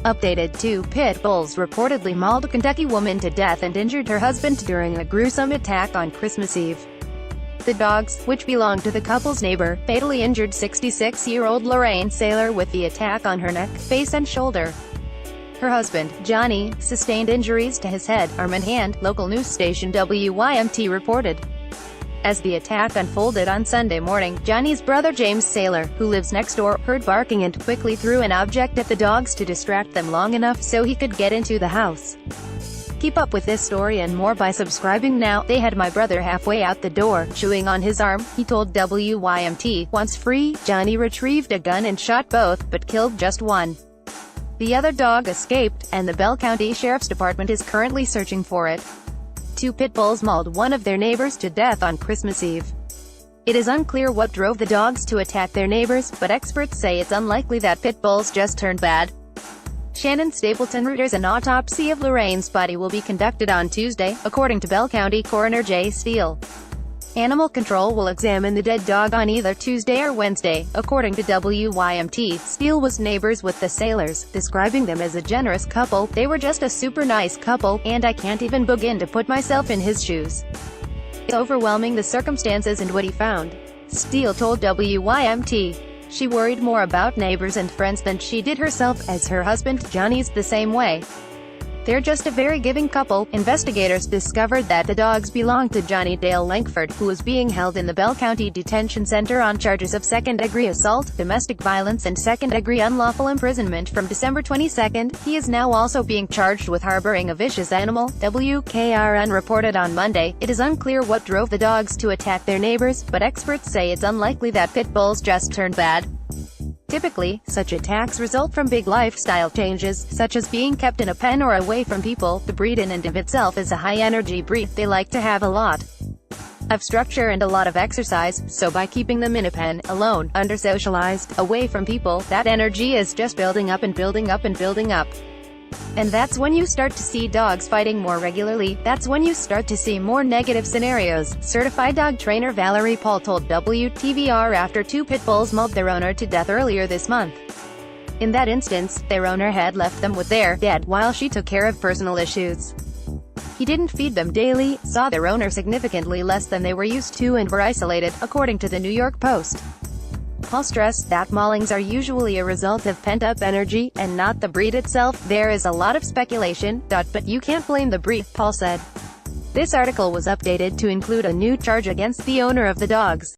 Updated: 2 pit bulls reportedly mauled a Kentucky woman to death and injured her husband during a gruesome attack on Christmas Eve. The dogs, which belonged to the couple's neighbor, fatally injured 66-year-old Lorraine Saylor with the attack on her neck, face and shoulder. Her husband, Johnny, sustained injuries to his head, arm and hand, local news station WYMT reported. As the attack unfolded on Sunday morning, Johnny's brother James Saylor, who lives next door, heard barking and quickly threw an object at the dogs to distract them long enough so he could get into the house. Keep up with this story and more by subscribing now. They had my brother halfway out the door, chewing on his arm, he told WYMT. Once free, Johnny retrieved a gun and shot both, but killed just one. The other dog escaped, and the Bell County Sheriff's Department is currently searching for it. 2 pit bulls mauled one of their neighbors to death on Christmas Eve. It is unclear what drove the dogs to attack their neighbors, but experts say it's unlikely that pit bulls just turned bad. Shannon Stapleton Reuters: an autopsy of Lorraine's body will be conducted on Tuesday, according to Bell County Coroner Jay Steele. Animal Control will examine the dead dog on either Tuesday or Wednesday, according to WYMT. Steele was neighbors with the Saylors, describing them as a generous couple. They were just a super nice couple, and I can't even begin to put myself in his shoes. It's overwhelming, the circumstances and what he found, Steele told WYMT. She worried more about neighbors and friends than she did herself, as her husband, Johnny's the same way. They're just a very giving couple. Investigators discovered that the dogs belonged to Johnny Dale Lankford, who was being held in the Bell County Detention Center on charges of second-degree assault, domestic violence and second-degree unlawful imprisonment from December 22. He is now also being charged with harboring a vicious animal, WKRN reported on Monday. It is unclear what drove the dogs to attack their neighbors, but experts say it's unlikely that pit bulls just turned bad. Typically, such attacks result from big lifestyle changes, such as being kept in a pen or away from people. The breed in and of itself is a high-energy breed. They like to have a lot of structure and a lot of exercise, so by keeping them in a pen, alone, under-socialized, away from people, that energy is just building up and building up and building up. And that's when you start to see dogs fighting more regularly. That's when you start to see more negative scenarios. Certified dog trainer Valerie Paul told WTVR after 2 pit bulls mauled their owner to death earlier this month. In that instance, their owner had left them with their dad while she took care of personal issues. He didn't feed them daily, saw their owner significantly less than they were used to, and were isolated, according to the New York Post. Paul stressed that maulings are usually a result of pent-up energy, and not the breed itself. There is a lot of speculation, but you can't blame the breed, Paul said. This article was updated to include a new charge against the owner of the dogs.